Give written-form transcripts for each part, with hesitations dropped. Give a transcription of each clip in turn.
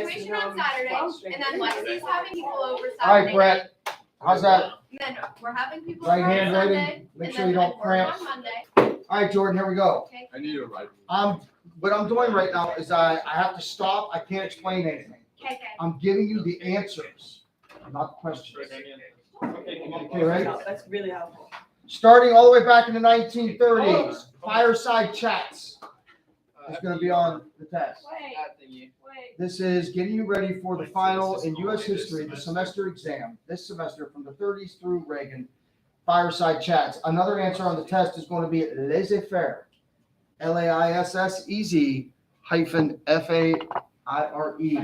graduation on Saturday, and then Lexi's having people over Saturday. All right, Brett, how's that? And then we're having people Right over on hand Sunday. ready? Make and sure then you don't work cramp. on Monday. All right, Jordan, here we go. Okay. I need a right. What I'm doing right now is I have to stop. I can't explain anything. Okay. I'm giving you the answers, not the questions. Okay, ready? That's really helpful. Starting all the way back in the 1930s, fireside chats is going to be on the test. Wait. This is getting you ready for the final in U.S. history, the semester exam, this semester from the 30s through Reagan, fireside chats. Another answer on the test is going to be laissez-faire, Laissez hyphen F-A-I-R-E.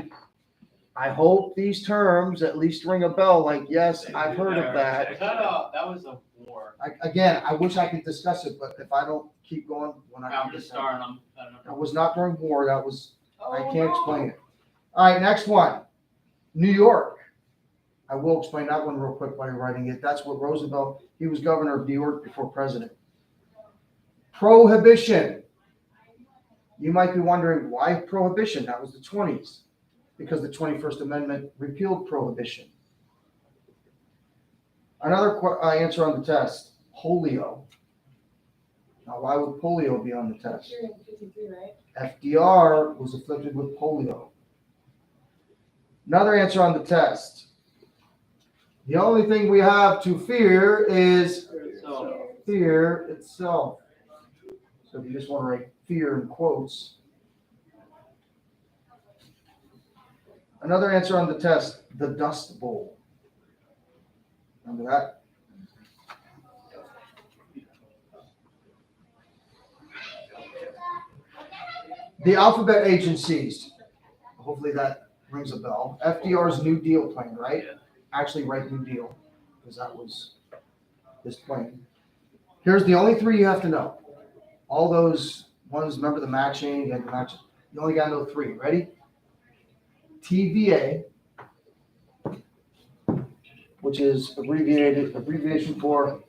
I hope these terms at least ring a bell, like, yes, I've heard of that. That was a war. Again, I wish I could discuss it, but if I don't keep going, when I I'm just starting. I don't That know. was not during war, that was, I can't explain it. All right, next one, New York. I will explain that one real quick while you're writing it. That's what Roosevelt, he was governor of New York before president. Prohibition. You might be wondering, why prohibition? That was the 20s, because the 21st Amendment repealed prohibition. Another answer on the test, polio. Now, why would polio be on the test? You're in 53, right? FDR was afflicted with polio. Another answer on the test. The only thing we have to fear is So, fear itself. So if you just want to write fear in quotes. Another answer on the test, the Dust Bowl. Remember that? The alphabet agencies. Hopefully that rings a bell. FDR's New Deal plan, right? Actually, write New Deal, because that was this plan. Here's the only three you have to know. All those ones, remember the matching, you had the matching. You only got to know three. Ready? TVA, which is abbreviation for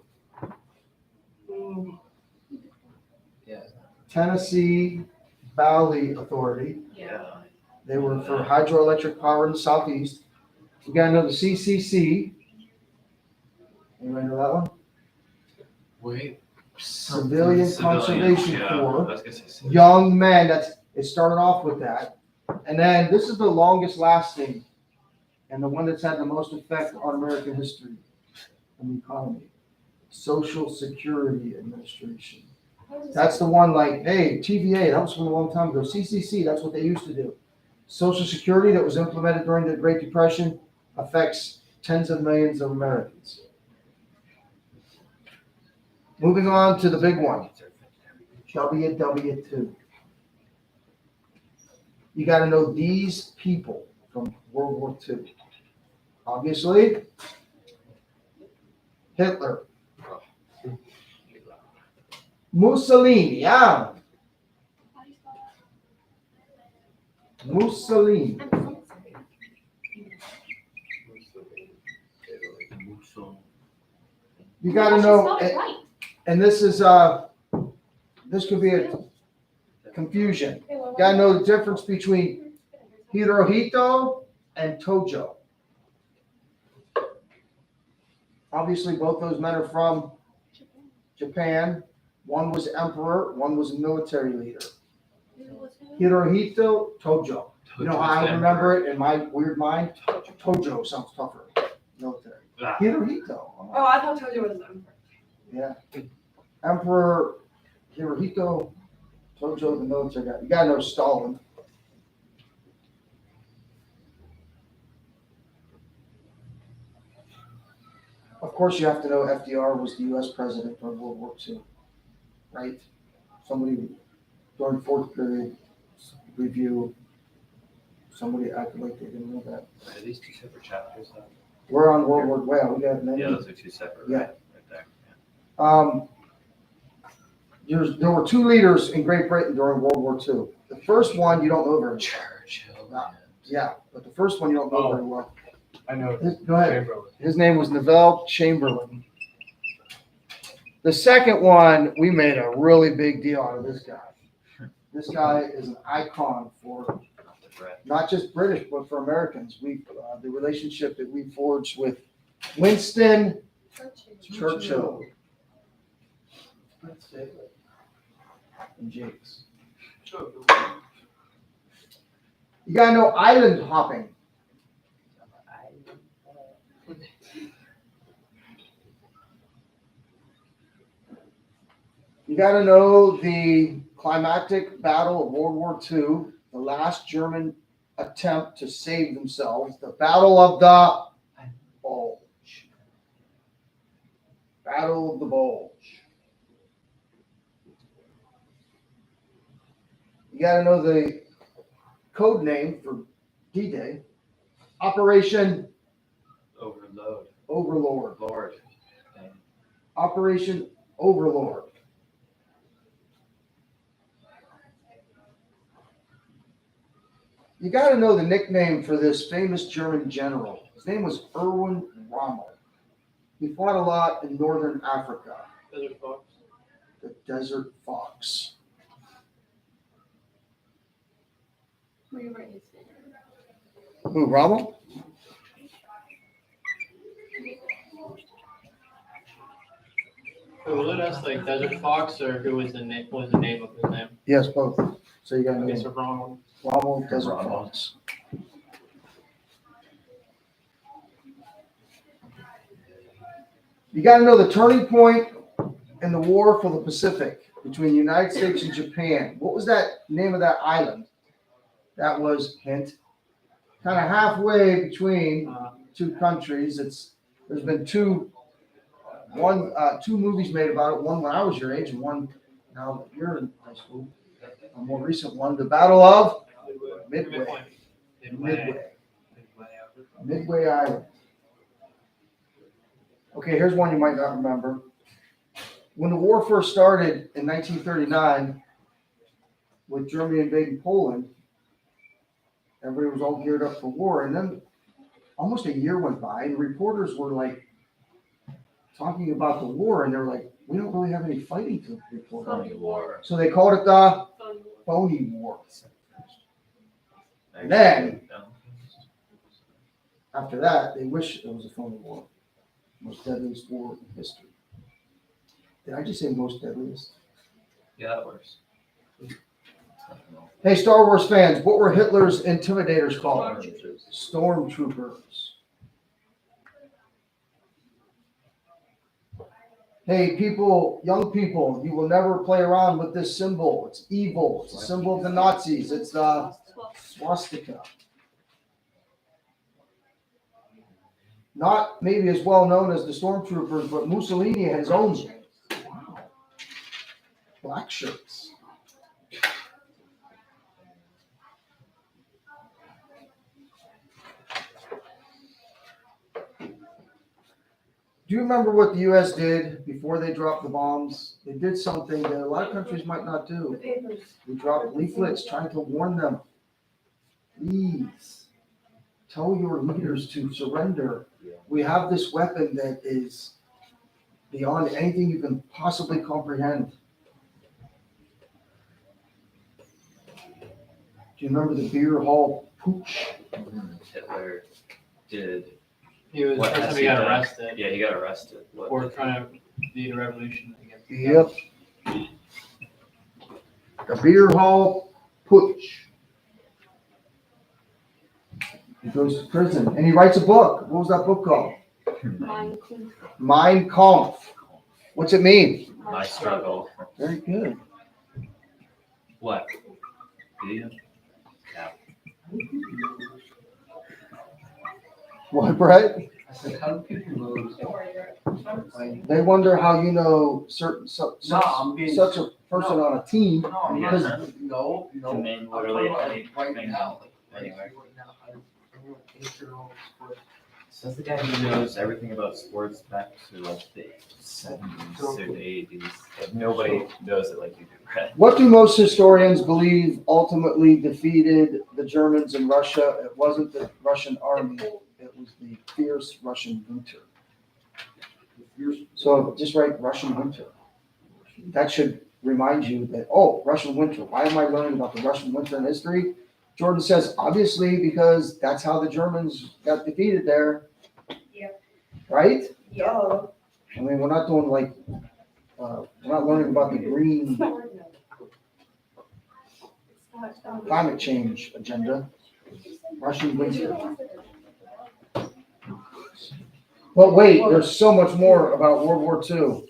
Tennessee Valley Authority. yeah. They were for hydroelectric power in the southeast. We got to know the CCC. Anybody know that one? Wait. Civilian Conservation yeah. Corps. I was gonna say civilian. Young men. It started off with that, and then this is the longest lasting, and the one that's had the most effect on American history and the economy. Social Security Administration. That's the one like, hey, TVA, that was from a long time ago. CCC, that's what they used to do. Social Security that was implemented during the Great Depression affects tens of millions of Americans. Moving on to the big one, WW2. You got to know these people from World War II. Obviously, Hitler. Mussolini, yeah. Mussolini. You got to know, and this is this could be a confusion. You got to know the difference between Hirohito and Tojo. Obviously, both those men are from Japan. One was emperor, one was a military leader. Hirohito Tojo. You know how I remember it in my weird mind? Tojo sounds tougher. Military. Hirohito. Oh, I thought Tojo was them. Yeah. Emperor Hirohito Tojo, the military guy. You gotta know Stalin. Of course, you have to know FDR was the U.S. president during World War II, right? Somebody during fourth period review, somebody acted like they didn't know that. Are these two separate chapters? We're on World War. Well, we got many. Yeah, those are two separate. Yeah. Right there. There were two leaders in Great Britain during World War II. The first one you don't know very well. Churchill. Yeah, but the first one you don't know very well. I know. Go ahead. Chamberlain. His name was Neville Chamberlain. The second one, we made a really big deal out of this guy. This guy is an icon for Correct. not just British, but for Americans. The relationship that we forged with Winston Churchill and Jakes. You gotta know island hopping. You gotta know the climactic battle of World War II, the last German attempt to save themselves, the Battle of the Bulge. Battle of the Bulge. You gotta know the code name for D-Day, Operation Overload. Overlord. Lord. Okay. Operation Overlord. You gotta know the nickname for this famous German general. His name was Erwin Rommel. He fought a lot in northern Africa, Desert Fox. the Desert Fox. Were you writing his name? Who, Rommel? Wait, was it us like Desert Fox or who was the name? What was the name of his name? Yes, both. So you gotta Okay, know so Ronald. Rommel, Desert Rommel. Fox. You gotta know the turning point in the war for the Pacific between the United States and Japan. What was that name of that island? That was, hint, kind of halfway between two countries. There's been two movies made about it. One when I was your age, and one now that you're in high school. A more recent one, the Battle of Midway. Midway Island. Okay, here's one you might not remember. When the war first started in 1939, with Germany invading Poland, everybody was all geared up for war, and then almost a year went by, and reporters were like talking about the war, and they're like, we don't really have any fighting to report on. Phony war. So they called it the phony war. And then, after that, they wish it was a phony war. Most deadliest war in history. Did I just say most deadliest? Yeah, that works. Hey, Star Wars fans, what were Hitler's intimidators called? Stormtroopers. Hey, people, young people, you will never play around with this symbol. It's evil. It's a symbol of the Nazis. It's the swastika. Not maybe as well known as the Stormtroopers, but Mussolini had his own black shirts. Do you remember what the U.S. did before they dropped the bombs? They did something that a lot of countries might not The do. papers. We dropped leaflets trying to warn them. Please tell your leaders to surrender. We have this weapon that is beyond anything you can possibly comprehend. Do you remember the beer hall pooch? Hitler did. He was What first has time he he got done? arrested Yeah, he got arrested. What for did he- trying to lead a revolution against. Yep. The beer hall pooch. He goes to prison and he writes a book. What was that book called? Mein Kampf. What's it mean? My struggle. Very good. What? Video? What, Brett? I said, how do people lose? They wonder how you know No, I'm being. such a person on a team. No, I'm not. Because No, To no. name I'm literally talking about anything right now. anywhere. Right now, I want 8-year-old sports. Says the guy who knows everything about sports back to like the 70s or the 80s. Like nobody knows it like you do, right? what do most historians believe ultimately defeated the Germans in Russia? It wasn't the Russian army, it was the fierce Russian winter. So just write Russian winter. That should remind you that, oh, Russian winter. Why am I learning about the Russian winter in history? Jordan says, obviously, because that's how the Germans got defeated there. Yeah. Right? Yeah. I mean, we're not doing like, we're not learning about the green climate change agenda. Russian winter. But wait, there's so much more about World War II.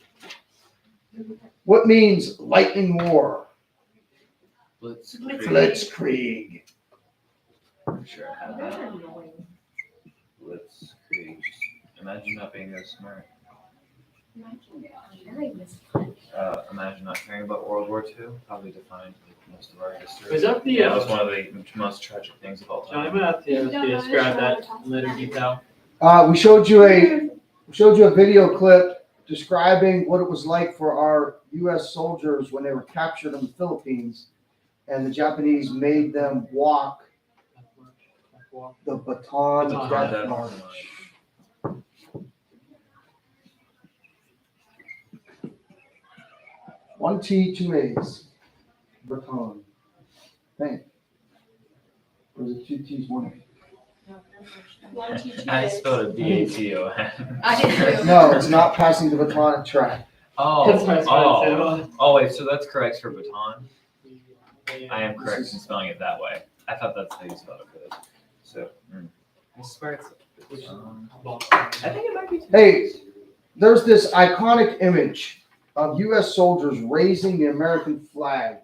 What means lightning war? Blitzkrieg. I'm sure I have that. Blitzkrieg. Imagine not being as smart. Imagine not caring about World War II. Probably defined like, most of our history. Was that the, Yeah, it was one of the most tragic things of all John, I'm time. gonna have to describe that in later detail. We showed you a video clip describing what it was like for our U.S. soldiers when they were captured in the Philippines, and the Japanese made them walk the Bataan Bataan Death Death March. March. 1 T, 2 A's. Bataan. Think. Or is it 2 T's, 1 A? I spelled it B-A-T-O-N. I did too. No, it's not passing the baton at track. That's what I said. Oh, wait, so that's correct for baton? I am correct in spelling it that way. I thought that's how you spelled it for this. So, I swear it's, I think it might be. Hey, there's this iconic image of U.S. soldiers raising the American flag.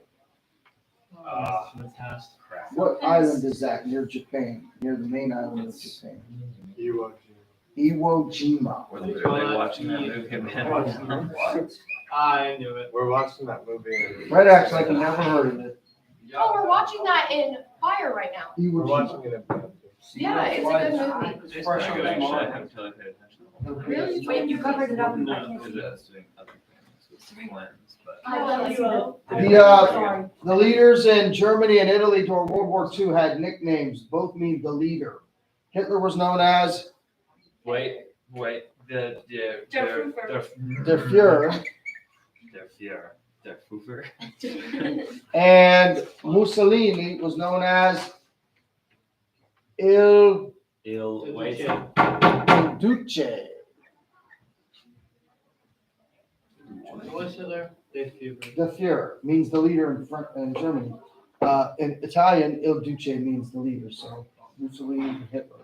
Fantastic. Crap. What island is that? Near Japan, near the main island of Japan. Iwo Jima. We're literally watching that movie, man. I knew it. We're watching that movie. Red acts like he never heard of it. Oh, we're watching that in Fire right now. Iwo We're Jima. watching it in. Yeah, it's a good movie. It's pretty good, actually. I haven't really paid attention to the whole thing. Really? Wait, you covered it up in No. Because it was doing other things with lens, but. I love The, The leaders in Germany and Italy during World War II had nicknames. Both mean the leader. Hitler was known as Wait, the Der Fuhrer, Der Foofer. and Mussolini was known as Il Wait. Duce. What's Hitler? Dave Fuber. The Fuhrer means the leader in Germany. In Italian, Il Duce means the leader. So Mussolini and Hitler.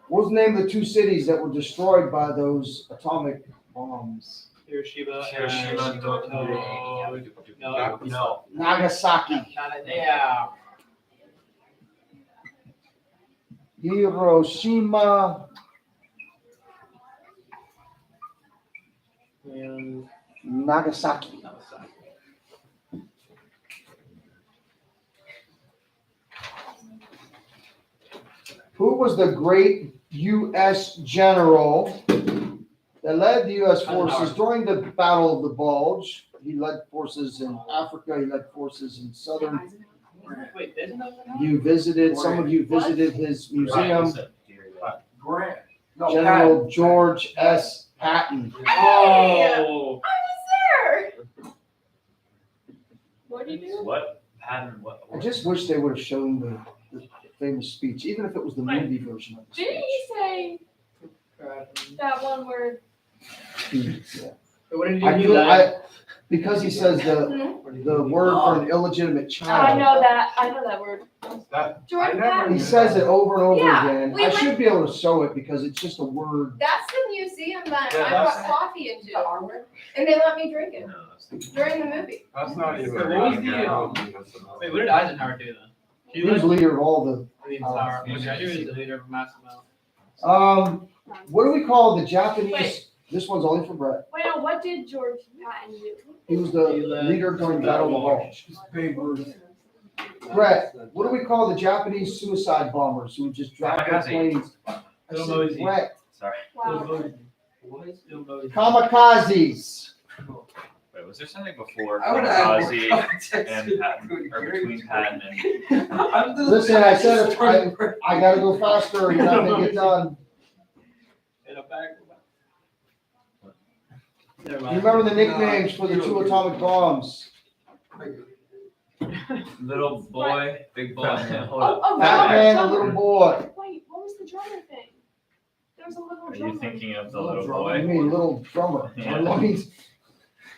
What was the name of the two cities that were destroyed by those atomic bombs? Hiroshima. Hiroshima, No. Nagasaki. Yeah. Hiroshima, And Nagasaki. Who was the great U.S. general that led the U.S. forces during the Battle of the Bulge? He led forces in Africa. He led forces in southern. wait, isn't that? You visited. Some of you visited his museum. Grant. No, General George S. Patton. Oh. There. What did you do? What pattern? What? I just wish they would have shown the famous speech, even if it was the movie version of the Didn't he say that one word? speech. Yeah. What did I you feel, do? because he says the word for an illegitimate I child. know that word. That, George I never Patton. He says it over and over Yeah, again. we I went- should be able to show it because it's just a word. That's the museum that Yeah, I that's- brought coffee into, and they let me drink it No, that's- during the movie. That's not even. What was the- Wait, what did Eisenhower do then? He He was led leader of all the. the entire. Okay, I knew he was the leader of a massive amount. What do we call the Japanese? Wait. This one's only for Brett. Wait, no, what did George Patton do? He was the He led leader during the Battle of the Battle of Bulge. Brett, what do we call the Japanese suicide bombers who would just drop their Kamikaze. planes? I Bill said, Mosey. Brett, Sorry. Wow. Bill Mosey. kamikazes. Wait, was there something before I would add more Ozzy context and to Patton, it. or between Patton and? Listen, I said if I gotta go faster, or you're not gonna get done. In a bag. Never You mind. remember the nicknames for the two atomic bombs? Little boy, big boy. Hold Oh, up. oh, Fat drummer, man, a drummer. little boy. Wait, what was the drummer thing? There was a little Are drummer. you thinking of the Little little drummer. boy? You mean little drummer? Yeah. What means?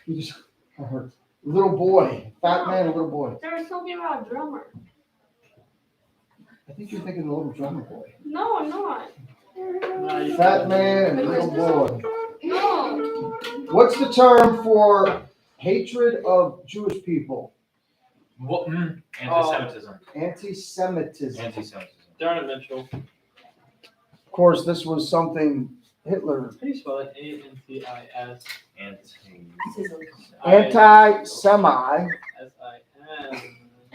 You just, I heard, little boy, fat man, a little boy. There was something about a drummer. I think you're thinking the little drummer boy. No, I'm not. Fat man and little boy. No. What's the term for hatred of Jewish people? What? Anti-Semitism. Anti-Semitism. Anti-Semitism. Darn it, Mitchell. Of course, this was something Hitler, How do you spell it? A-N-T-I-S. anti-Semi, S-I-M.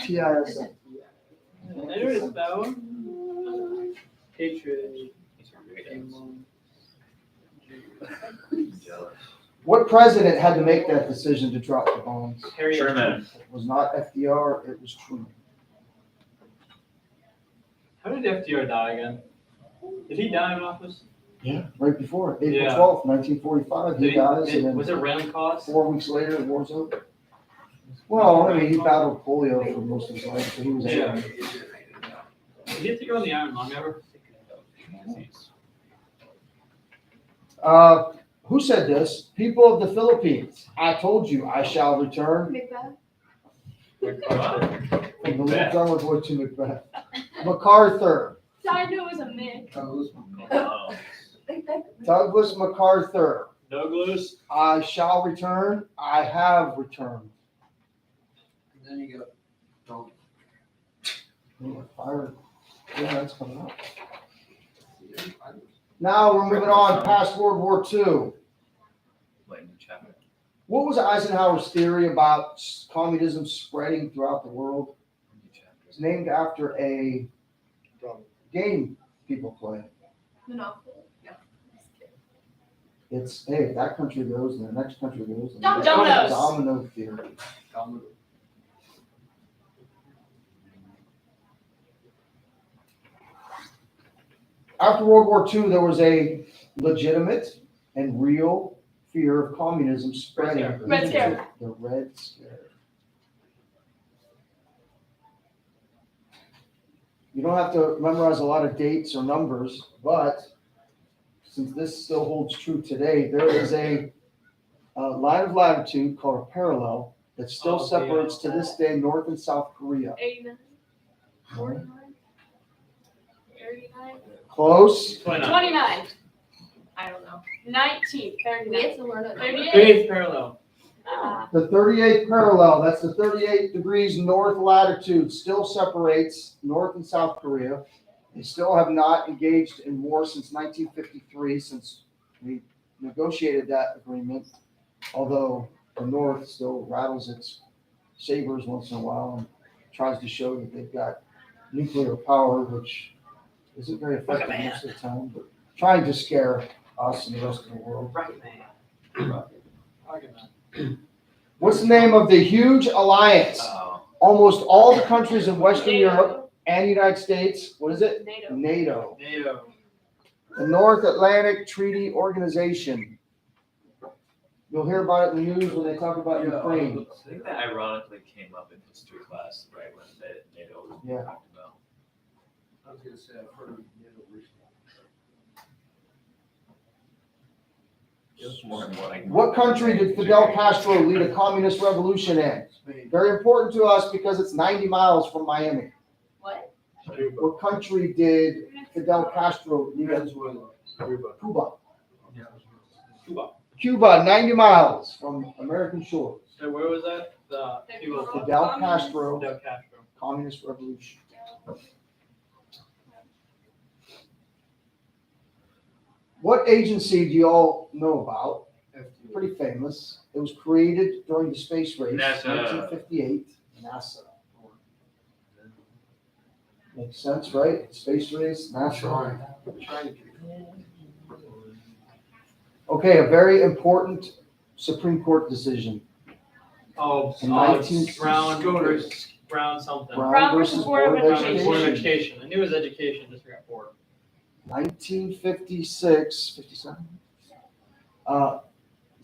T-I-S-M. There it is, spell. Hatred. Jealous. What president had to make that decision to drop the bombs? Harry Truman. It was not FDR, it was Truman. How did FDR die again? Did he die in office? Yeah, right before, April Yeah. 12th, 1945, he dies, and Was then it random cause? 4 weeks later, the war's over. Well, I mean, he battled polio for most of his life, so he was. Yeah. Did he have to go on the Iron Lung ever? Who said this? People of the Philippines. I told you I shall return. Macbeth. From the little drummer boy to Macbeth. MacArthur. So I knew it was a myth. Oh. Douglas MacArthur. Douglas. I shall return. I have returned. Then you go. Fire. Yeah, that's coming up. Now we're moving on past World War II. Lightning chapter. What was Eisenhower's theory about communism spreading throughout the world? It's named after a game people play. Monopoly. No. It's, hey, if that country goes, and the next country goes. And Dom- the next- Dominoes. Domino theory. After World War II, there was a legitimate and real fear of communism spreading. Red Scare. The Red Scare. You don't have to memorize a lot of dates or numbers, but since this still holds true today, there is a line of latitude called a parallel that still Oh, separates to this day North and South Korea. 89, 49, 39, Close. 29. 29, I don't know. 19, We have 39, to learn it. 38. 38th parallel. The 38th parallel, that's the 38 degrees north latitude, still separates North and South Korea. They still have not engaged in war since 1953, since we negotiated that agreement, although the North still rattles its sabers once in a while and tries to show that they've got nuclear power, which isn't very effective most of the time, but trying to scare us and the rest of the world. Rocket Man. Rocket Man. What's the name of the huge alliance? Oh. Almost all the countries in Western Europe NATO. and the United States, what is it? NATO. NATO, NATO. the North Atlantic Treaty Organization. You'll hear about it in the news when they talk about Ukraine. I think that ironically came up in history class, right, when the NATO was Yeah. talked about. I was gonna say, I've heard of NATO recently. Just more and more like. What country did Fidel Castro lead a communist revolution in? Spain. Very important to us because it's 90 miles from Miami. What? Cuba. What country did Fidel Castro lead a Venezuela. Cuba. Cuba? Cuba. Cuba, 90 miles from American shores. So where was that? The Cuba. Fidel Castro, Fidel Castro. communist revolution. What agency do you all know about? FDR. Pretty famous. It was created during the space race, NASA. 1958. NASA. Makes sense, right? Space race, NASA. Trying to. Okay, a very important Supreme Court decision. Oh, In 19 Brown Scotus. versus Brown something. Brown versus Board of Brown versus Board of Education. Education. I knew it was education, just forgot board. 1956, 57. The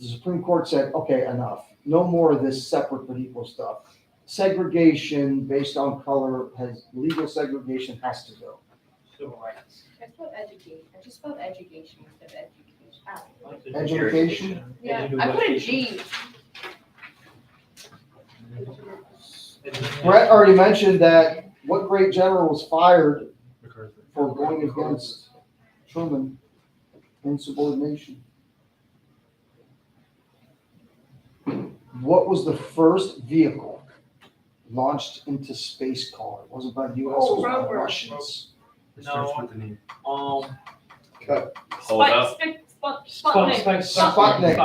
Supreme Court said, okay, enough. No more of this separate but equal stuff. segregation based on color legal segregation has to go. Civil rights. I spelled education, I just spelled education instead of education. Education? Yeah, I put a G. Brett already mentioned that what great general was fired for going against Truman insubordination? What was the first vehicle launched into space car? It wasn't by the US, it was by the Rover. Russians. No, Hold Spike, up. Sputnik. Sputnik.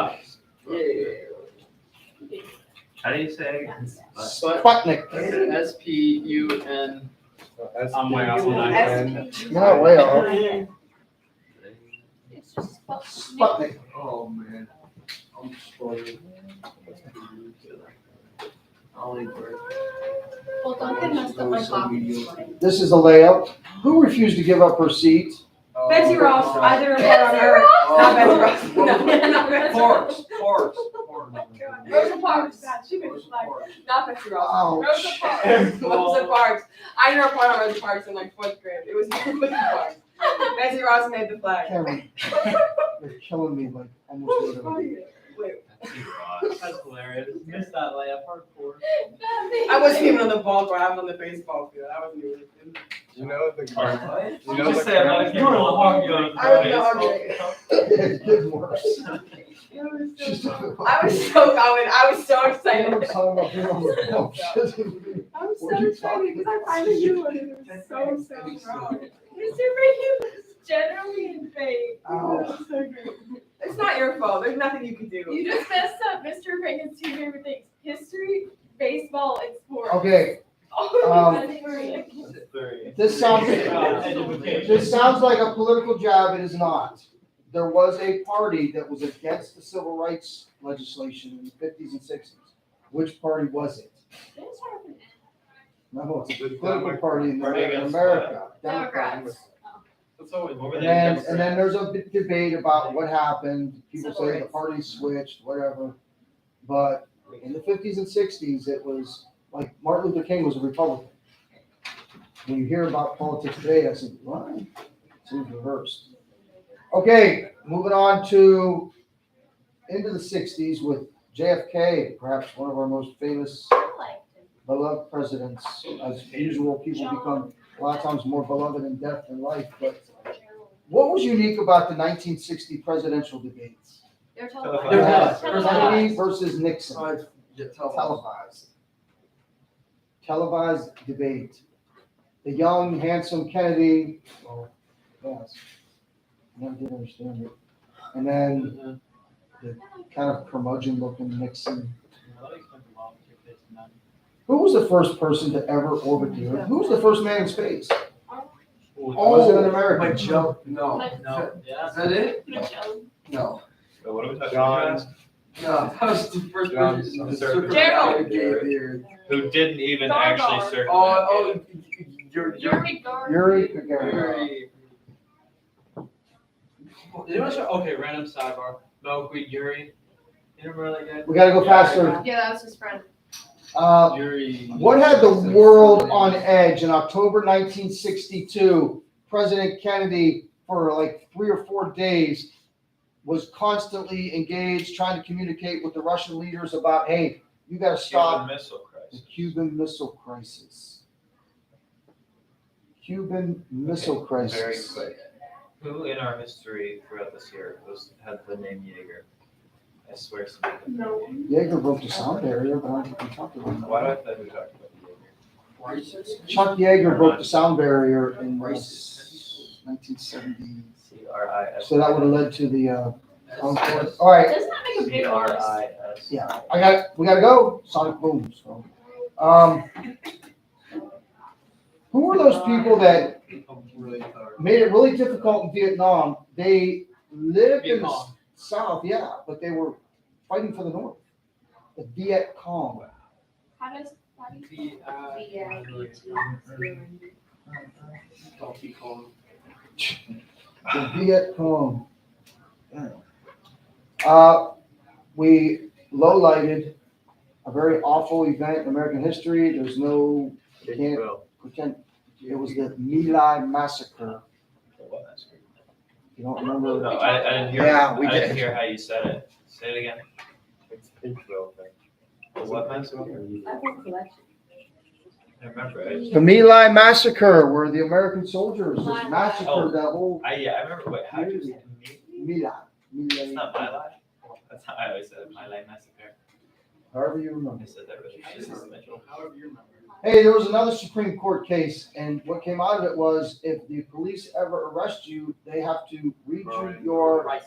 How do you say? Sputnik. S-P-U-N. I'm way off on that. No, way off. It's just spelled. Sputnik. Oh, man. I'm spoiled. I'll eat bread. Well, Duncan messed up my coffee this morning. This is the layout. Who refused to give up her seat? Betsy Ross, either of her on her. Not Betsy Ross. No, not Betsy Ross. Parks. Rosa Parks. She could Rosa fly. Parks. Not Betsy Ross. Ouch. Rosa Parks. Rosa Parks. I never put on Rosa Parks in like 4th grade. It was Rosa Parks. Betsy Ross made the flag. Cameron, you're killing me like almost literally. That's hilarious. Missed that layup, hardcore. I wasn't even on the ball court. I was on the baseball field. I wasn't even. You know the card. You know Just the say I'm not card. doing a hockey on I don't know. It's getting worse. It was She's so- talking about- I was so confident. I was so excited. Cameron's talking about being on the bench. I was What are so you excited talking because I finally knew what it was so wrong. Mr. Reagan was generally in fake. Ow. So great. It's not your fault. There's nothing you can do. You just messed up Mr. Reagan's two favorite things: history, baseball, and sports. Okay, Oh, that's great. this sounds like a political jab. It is not. There was a party that was against the civil rights legislation in the 50s and 60s. Which party was it? No, it's a political party in Party against America. Democrats. That's always What were And they then, against? and then there's a big debate about what happened. People Civil say the rights. party switched, whatever. But in the 50s and 60s, it was like Martin Luther King was a Republican. When you hear about politics today, I said, what? Seems reversed. Okay, moving on to into the 60s with JFK, perhaps one of our most famous beloved presidents. As usual, people become a lot of times more beloved in death than life. But what was unique about the 1960 presidential debates? They're Televised. Kennedy versus Nixon, Televised. televised debate. The young, handsome Kennedy, well, yes, never did understand it. And then the kind of curmudgeon-looking Nixon. Who was the first person to ever orbit the Earth? Who was the first man in space? Was it an American? Magellan. No. No, yeah. Is that it? Magellan. No. So what are we talking John. about? No, that was the first John person. to Gerald. circumnavigate. Who didn't even Dar actually Dar. circumnavigate? You're. Yuri Gagarin. Yuri Gagarin. Okay, random sidebar. Milkweed Yuri. You remember that guy? We gotta go faster. Yeah, that was his friend. Yuri. What had the world on edge in October 1962? President Kennedy, for like 3 or 4 days, was constantly engaged, trying to communicate with the Russian leaders about, hey, you gotta stop Cuban Missile the Crisis. Cuban Missile Crisis. Cuban Missile Very Crisis. quick. Who in our history throughout this year had the name Jaeger? I swear somebody. No. Jaeger broke the sound barrier, but I don't think we talked about that. Why do I think we talked about Jaeger? Chuck Yeager broke the sound barrier in 1970. CRIS. So that would have led to the Concorde. All right, Doesn't that make a big noise? CRIS. yeah, we gotta go. Sonic boom. So, who were those people that I'm really tired. made it really difficult in Vietnam? They lived in the Vietcong. South, yeah, but they were fighting for the North. The Viet Cong. How do you Donkey Kong. The Viet Cong. We low-lighted a very awful event in American history. There's no, you can't pretend, it was the My Lai massacre. You don't remember? No, I didn't hear. Yeah, we I didn't did. hear how you said it. Say it again. It's Israel thing. The what massacre? I remember it. The My Lai massacre, where the American soldiers just massacred Oh. that whole I remember. Wait, how did you say me? My Lai. It's not my life. That's how I always said it. My life massacre. However you remember. I said that really. However you remember. Hey, there was another Supreme Court case, and what came out of it was if the police ever arrest you, they have to read you your Right.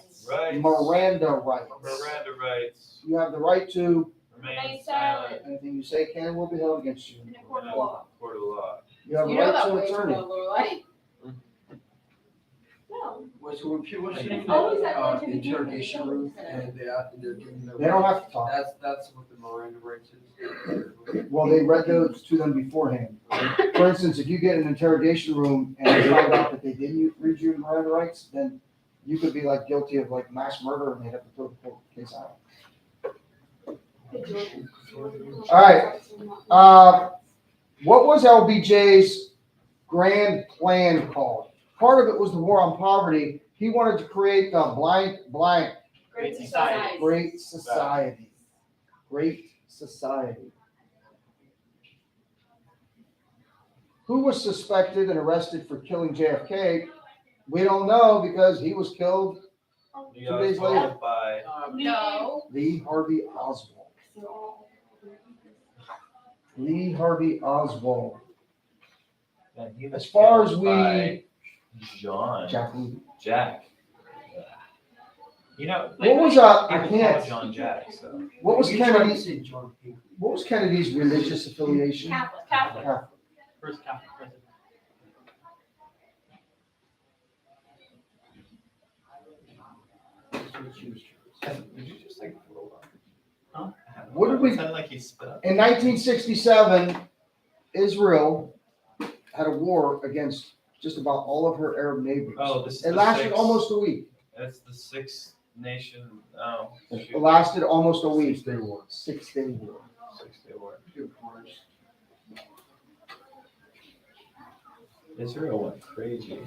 Miranda rights. Miranda rights. You have the right to, Remain silent. anything you say can and will be held against you. In a court of law. Court of law. You have the You know right that to way attorney. Lorelai. No. What's when people are sitting in Always that way to the be interrogation given. room and they're giving their. They don't have to talk. That's what the Miranda rights is. Well, they read those to them beforehand. For instance, if you get in an interrogation room and you find out that they didn't read you Miranda rights, then you could be like guilty of like mass murder and they'd have to throw the whole case out. All right. What was LBJ's grand plan called? Part of it was the war on poverty. He wanted to create a blank, Great society. great society. Great society. Who was suspected and arrested for killing JFK? We don't know because he was killed, You 2 days know, later. by No. Lee Harvey Oswald. Lee Harvey Oswald. Man, he was As far as killed we- by John. Jack Ruby. Jack. You know, What was people I call can't. John Jack. So What was You tried to Kennedy's? say John Hinckley. What was Kennedy's religious affiliation? Catholic. Catholic. First Catholic president. did you just like roll up? Huh? What did we- It sounded like he spit up. In 1967, Israel had a war against just about all of her Arab neighbors. Oh, this is It the lasted sixth- almost a week. That's the Six Nation. Oh, It shoot. lasted almost a week. 6-day war. 6-day war. 6-day war. Good point. Israel went crazy.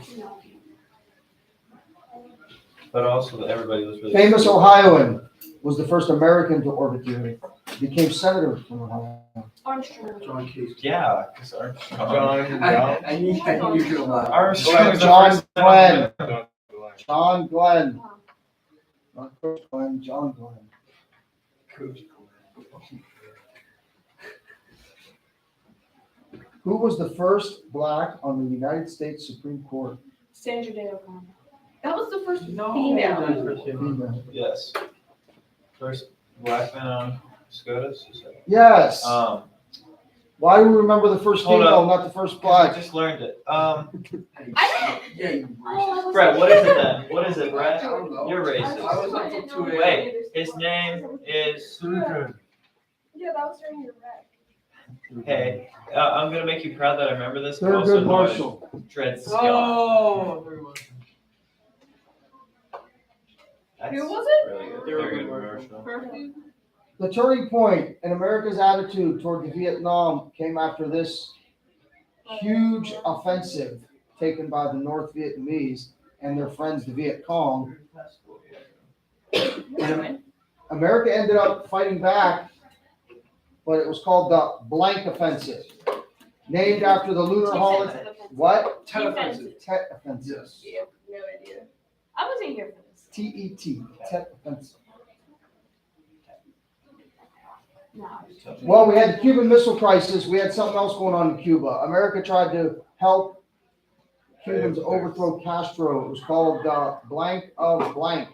But also, everybody was really. Famous Ohioan was the first American to orbit the Earth. Became senator from Ohio. Armstrong. John Casey. Yeah, because Armstrong. I knew you were gonna laugh. Armstrong was the John first Glenn. man. John Glenn. Not Coach Glenn, John Glenn. Coach. Who was the first black on the United States Supreme Court? Sandra Day O'Connor. That was the first No. female. Female. Yes. First black man on SCOTUS. Is that- Yes. Why do we remember the first Hold female, up. not the first I black? just learned it. I Yeah, you Oh, I racist. was Brett, what is it then? What is it, I Brett? don't know. You're I racist. was up till 2 a.m. Wait, his name is. Yeah, that was during your rec. Hey, I'm gonna make you proud that I remember this. but Thurgood also know I Marshall. Dred Scott. Oh, very well. That's Who was it? really good. Thurgood Thurgood Marshall. Marshall. The turning point in America's attitude toward the Vietnam came after this huge offensive taken by the North Vietnamese and their friends, the Viet Cong. And America ended up fighting back, but it was called the Blank Offensive, named after the lunar holiday. What? Tet offensive. Tet Offensive. Yes. Yep, no idea. I wasn't here for this. T-E-T, Tet Offensive. No. Well, we had the Cuban Missile Crisis. We had something else going on in Cuba. America tried to help Cubans overthrow Castro. It was called Blank of Blank.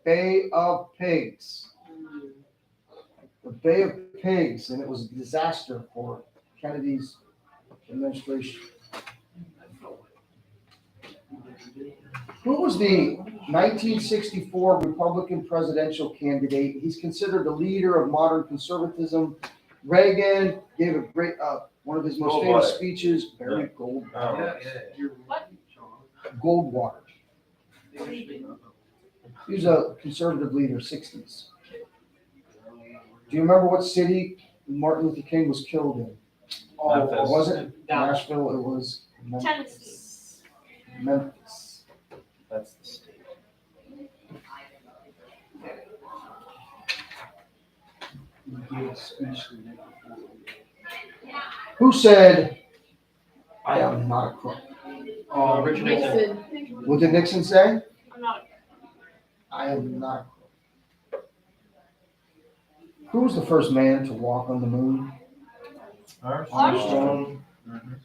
Bay of Pigs. The Bay of Pigs, and it was a disaster for Kennedy's administration. Who was the 1964 Republican presidential candidate? He's considered the leader of modern conservatism. Reagan gave a great, one of his most famous Goldwater. speeches, Barry Goldwater. Oh, You're What? Goldwater. He was a conservative leader, 60s. Do you remember what city Martin Luther King was killed in? Oh, Memphis. was it Dallas. Nashville? It was Tennessee. Memphis. That's the state. Who said, "I am not a crook"? Richard Nixon. What did Nixon say? I'm not. I am not a crook. Who was the first man to walk on the moon? Armstrong. Mhm.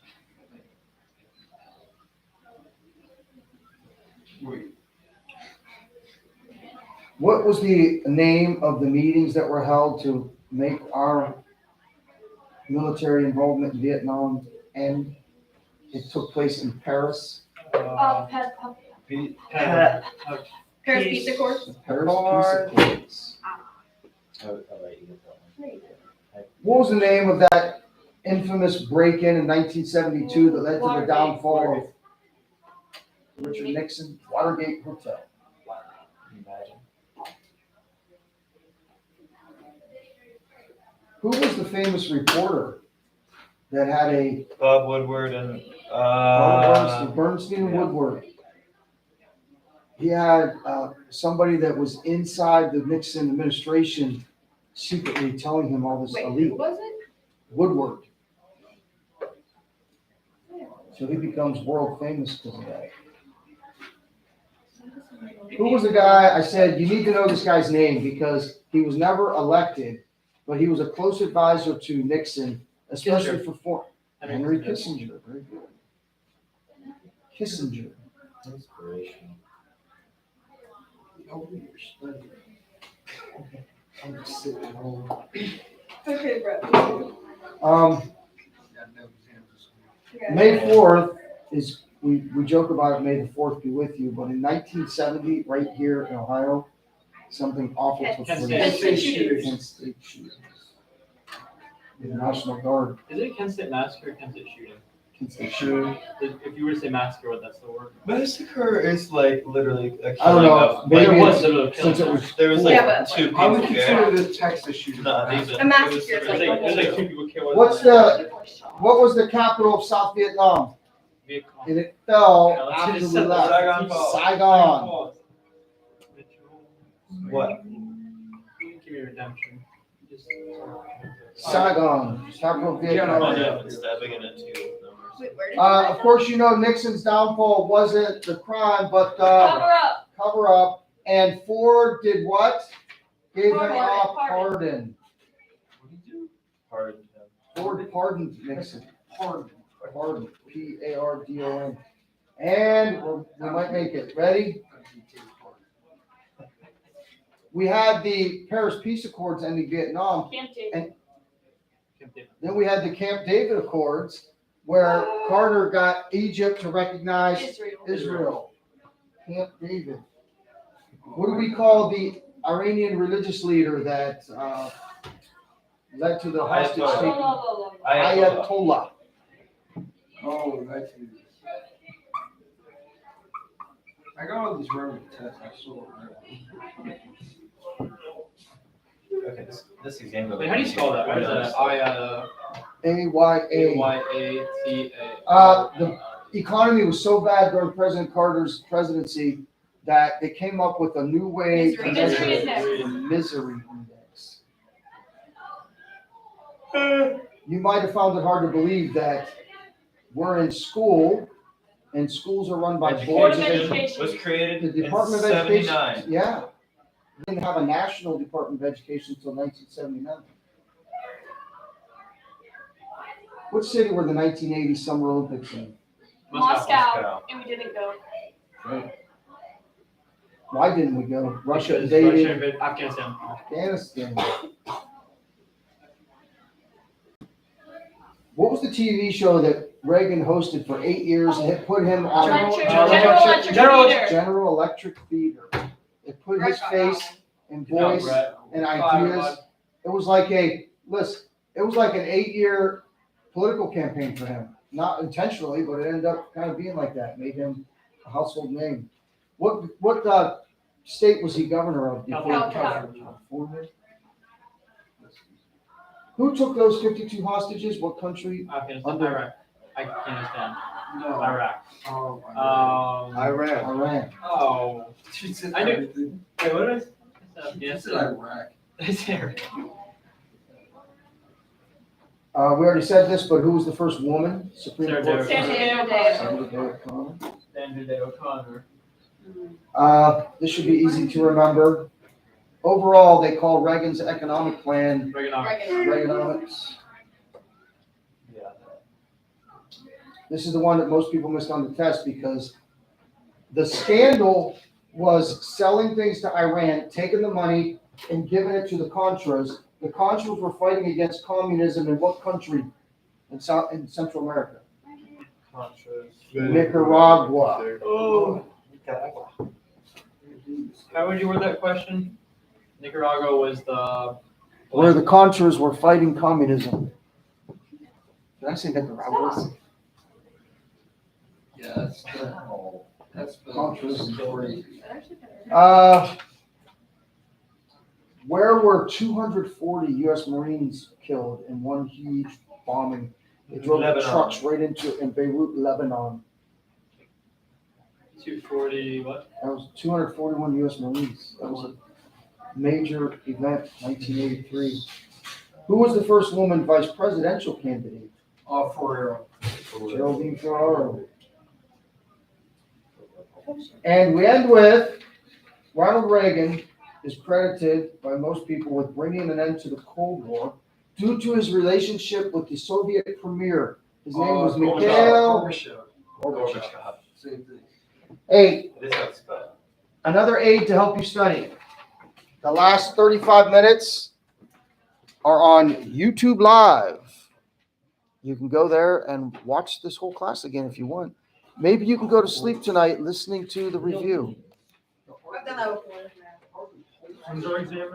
What was the name of the meetings that were held to make our military involvement in Vietnam end? It took place in Paris. Paris Pizza Court. The Paris Peace Accords. I'll let you get that one. What was the name of that infamous break-in in 1972 that led to the Watergate. downfall of Richard Nixon? Watergate Hotel. Can you imagine? Who was the famous reporter that had a Bob Woodward and Bernstein and yeah. Woodward? He had somebody that was inside the Nixon administration secretly telling him all this Wait, elite. who was it? Woodward. So he becomes world famous because of that. Who was the guy, I said, you need to know this guy's name because he was never elected, but he was a close advisor to Nixon, especially for foreign. Henry Kissinger, very good. Kissinger. Inspiration. I'm just sitting at home. It's okay, Brett. May 4th is, we joke about it, May the 4th be with you, but in 1970, right here in Ohio, something awful took Kent place. State shooters. Kent State shooters. The National Guard. Is it Kent State Massacre or Kent State Shooting? Kent State Sure. If you were to say massacre, would that still work? Massacre is like literally a killing I don't know. of. Maybe There was it's- a little since it killing. was- There was Yeah, like but, two I would people consider killed. the Texas shooter. No, these A massacre is There's like like, there's like two people killed. What's what was the capital of South Vietnam? Viet Cong. And it fell Yeah, let's after just we set left. Saigon Falls. Saigon. What? Give me redemption. Just- Saigon, capital of I Vietnam. know, it's stabbing in it too. Wait, where did Of course, you know Nixon's downfall wasn't the crime, but Cover up. cover up. And Ford did what? Gave him a Pardon. pardon. What did you do? Pardon him. Ford pardoned Nixon. Pardon. Pardon. And we might make it. Ready? We had the Paris Peace Accords ending Vietnam. Camp David. Then we had the Camp David Accords, where Carter got Egypt to recognize Israel. Camp David. What do we call the Iranian religious leader that led to the hostage taking? Ayatollah. Oh, that's it. I got all these random tests, I saw it. Okay, this is game. Wait, how do you spell that? What is that? AYA. AYATA. The economy was so bad during President Carter's presidency that they came up with a new way to Misery measure index. the misery index. You might have found it hard to believe that we're in school and schools are run by boards of Education education. was created The in Department of Education, 79. yeah. We didn't have a national Department of Education until 1979. What city were the 1980 Summer Olympics in? Moscow. And we didn't go. Why didn't we go? Russia Russia invaded invaded Afghanistan. Afghanistan. What was the TV show that Reagan hosted for 8 years and it put him on General Electric. General Electric Theater? It put his face and voice and ideas. It was like an 8-year political campaign for him. Not intentionally, but it ended up kind of being like that. Made him a household name. What state was he governor of? before? California. California. Who took those 52 hostages? What country? Afghanistan, Under- Iraq, Afghanistan, No. Iraq. Oh, Iran. Iran. Oh, She said I knew- everything. wait, what did I say? She Yes, said Iraq. I said Iraq. We already said this, but who was the first woman Supreme Sarah Court? Day Sandra Sandra Day O'Connor. Sandra Day O'Connor. This should be easy to remember. Overall, they call Reagan's economic plan Reaganomics. Reaganomics. Yeah. This is the one that most people missed on the test because the scandal was selling things to Iran, taking the money and giving it to the Contras. The Contras were fighting against communism in what country? In Central America. Nicaragua. Oh, how would you word that question? Nicaragua was the. Where the Contras were fighting communism. Did I say Nicaragua? Yeah, that's the Contras. story. Where were 240 U.S. Marines killed in one huge bombing? They drove the Lebanon. trucks right into in Beirut, Lebanon. 240, what? That was 241 U.S. Marines. That was a major event, 1983. Who was the first woman vice presidential candidate? For Geraldine Ferraro. And we end with Ronald Reagan is credited by most people with bringing an end to the Cold War due to his relationship with the Soviet premier. His name was Mikhail Gorbachev. Same thing. Hey, It is how it's spelled. another aid to help you study. The last 35 minutes are on YouTube Live. You can go there and watch this whole class again if you want. Maybe you can go to sleep tonight listening to the review. I've done that before. When's our exam?